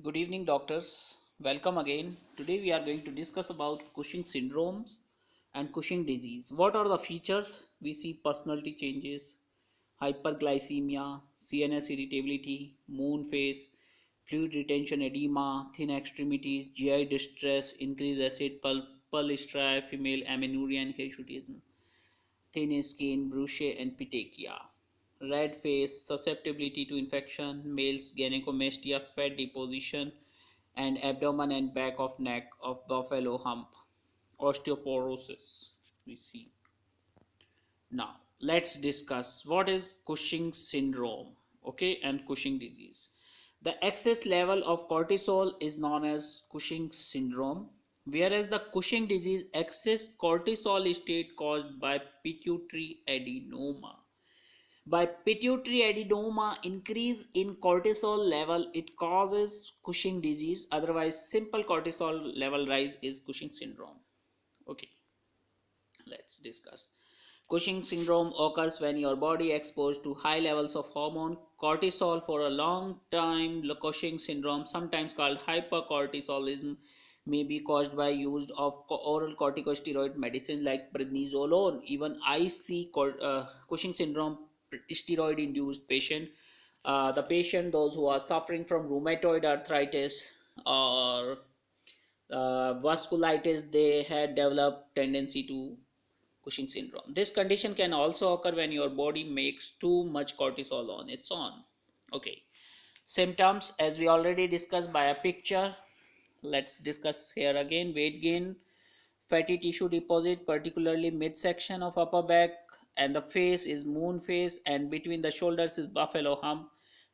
Good evening, doctors. Welcome again. Today we are going to discuss about Cushing syndromes and Cushing disease. What are the features? We see personality changes, hyperglycemia, CNS irritability, moon phase, fluid retention edema, thin extremities, GI distress, increased acid pulse strife, female amenorrhea and hirsutism, thin skin, brucea and petechia, red face, susceptibility to infection, males gynecomastia, fat deposition, and abdomen and back of neck of buffalo hump, osteoporosis. We see. Now, let's discuss what is Cushing syndrome, okay, and Cushing disease. The excess level of cortisol is known as Cushing syndrome, whereas the Cushing disease excess cortisol state caused by pituitary adenoma. By pituitary adenoma increase in cortisol level, it causes Cushing disease. Otherwise, simple cortisol level rise is Cushing syndrome. Okay, let's discuss. Cushing syndrome occurs when your body exposed to high levels of hormone cortisol for a long time. Cushing syndrome, sometimes called hypercortisolism, may be caused by use of oral corticosteroid medicines like prednisolone. Even I see Cushing syndrome steroid induced patient. The patient, those who are suffering from rheumatoid arthritis or vasculitis, they had developed tendency to Cushing syndrome. This condition can also occur when your body makes too much cortisol on its own. Okay. Symptoms, as we already discussed by a picture, let's discuss here again. Weight gain, fatty tissue deposit, particularly midsection of upper back, and the face is moon face, and between the shoulders is buffalo hump.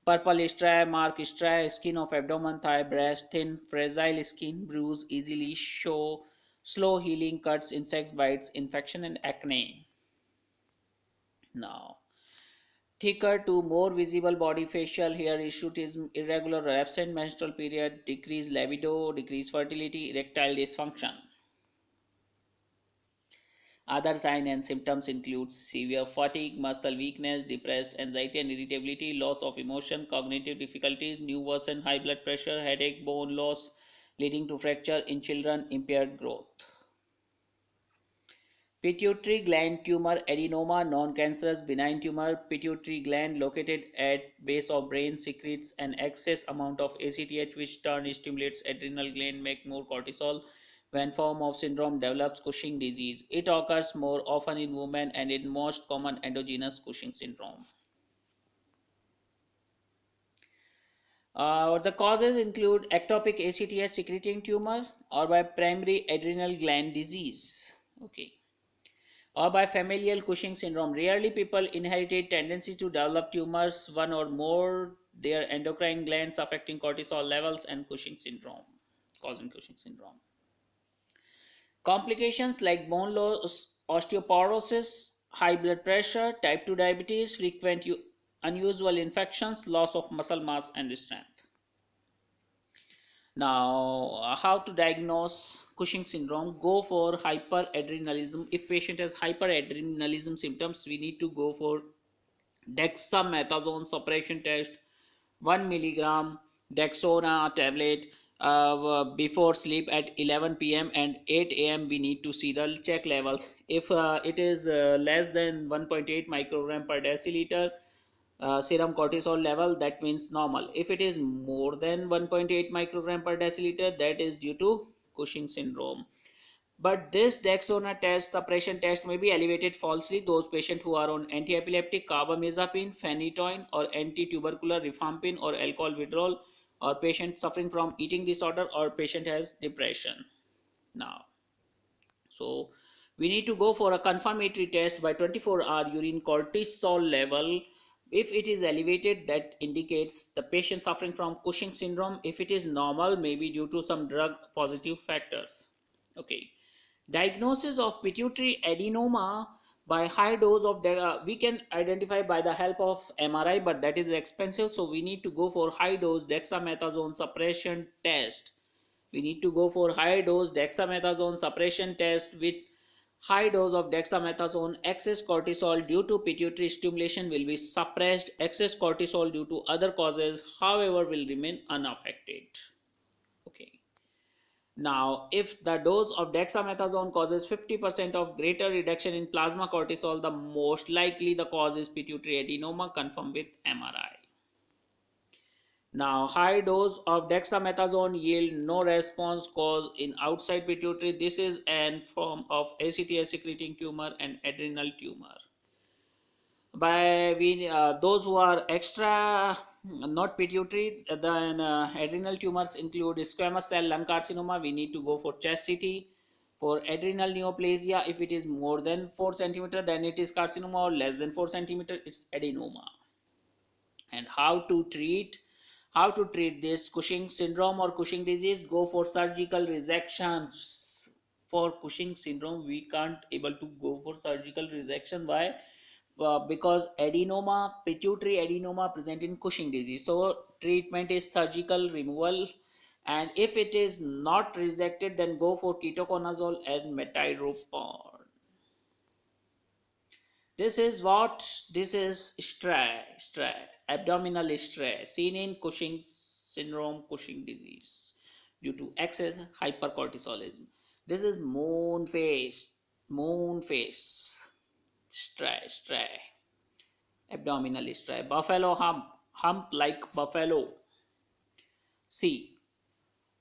Purple striae, mark striae, skin of abdomen, thigh, breast, thin, fragile skin, bruise, easily show, slow healing, cuts, insect bites, infection, and acne. Now, thicker to more visible body facial hair, hirsutism, irregular or absent menstrual period, decreased libido, decreased fertility, erectile dysfunction. Other signs and symptoms include severe fatigue, muscle weakness, depressed anxiety and irritability, loss of emotion, cognitive difficulties, new worsen high blood pressure, headache, bone loss, leading to fracture in children, impaired growth. Pituitary gland tumor adenoma, non-cancerous benign tumor. Pituitary gland located at base of brain secretes an excess amount of ACTH, which turn stimulates adrenal gland, make more cortisol. When form of syndrome develops Cushing disease, it occurs more often in women and in most common endogenous Cushing syndrome. The causes include ectopic ACTH secreting tumor or by primary adrenal gland disease. Okay, or by familial Cushing syndrome. Rarely people inherited tendency to develop tumors, one or more their endocrine glands affecting cortisol levels and Cushing syndrome, causing Cushing syndrome. Complications like bone loss, osteoporosis, high blood pressure, type 2 diabetes, frequent unusual infections, loss of muscle mass and strength. Now, how to diagnose Cushing syndrome? Go for hyperadrenalism. If patient has hyperadrenalism symptoms, we need to go for dexamethasone suppression test, 1 milligram Dexona tablet before sleep at 11 p.m. and 8 a.m. We need to see the check levels. If it is less than 1.8 microgram per deciliter serum cortisol level, that means normal. If it is more than 1.8 microgram per deciliter, that is due to Cushing syndrome. But this Dexona test, suppression test, may be elevated falsely. Those patients who are on anti-epileptic, carbamazepine, phenytoin, or anti-tubercular rifampin or alcohol withdrawal, or patient suffering from eating disorder, or patient has depression. Now, so we need to go for a confirmatory test by 24-hour urine cortisol level. If it is elevated, that indicates the patient suffering from Cushing syndrome. If it is normal, maybe due to some drug positive factors. Okay. Diagnosis of pituitary adenoma by high dose of we can identify by the help of MRI, but that is expensive, so we need to go for high dose dexamethasone suppression test. We need to go for high dose dexamethasone suppression test with high dose of dexamethasone. Excess cortisol due to pituitary stimulation will be suppressed. Excess cortisol due to other causes, however, will remain unaffected. Okay. Now, if the dose of dexamethasone causes 50% of greater reduction in plasma cortisol, the most likely the cause is pituitary adenoma, confirmed with MRI. Now, high dose of dexamethasone yield no response cause in outside pituitary. This is an form of ACTH secreting tumor and adrenal tumor. By those who are extra not pituitary, then adrenal tumors include squamous cell lung carcinoma. We need to go for chest CT. For adrenal neoplasia, if it is more than 4 centimeter, then it is carcinoma, or less than 4 centimeter, it's adenoma. And how to treat this Cushing syndrome or Cushing disease? Go for surgical resections. For Cushing syndrome, we can't able to go for surgical resection. Why? Because adenoma, pituitary adenoma present in Cushing disease, so treatment is surgical removal. And if it is not resected, then go for ketoconazole and metyrapone. This is abdominal stress seen in Cushing syndrome, Cushing disease, due to excess hypercortisolism. This is moon face, stray, abdominal stray, buffalo hump like buffalo. C.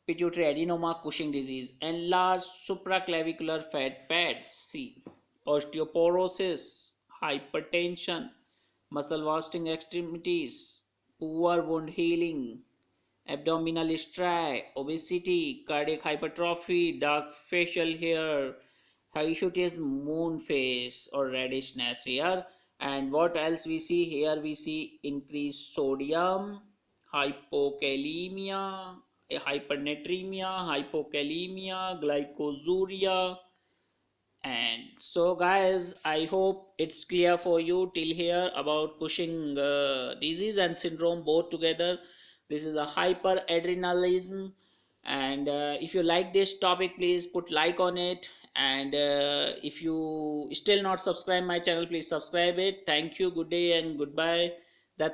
Pituitary adenoma, Cushing disease, enlarged supraclavicular fat pads. C. Osteoporosis, hypertension, muscle wasting extremities, poor wound healing, abdominal striae, obesity, cardiac hypertrophy, dark facial hair, hirsutis moon face or reddishness here. And what else we see here? We see increased sodium, hypokalemia, hypernatremia, hypokalemia, glycosuria. And so, guys, I hope it's clear for you till here about Cushing disease and syndrome both together. This is a hyperadrenalism. And if you like this topic, please put like on it. And if you still not subscribe my channel, please subscribe it. Thank you. Good day and goodbye.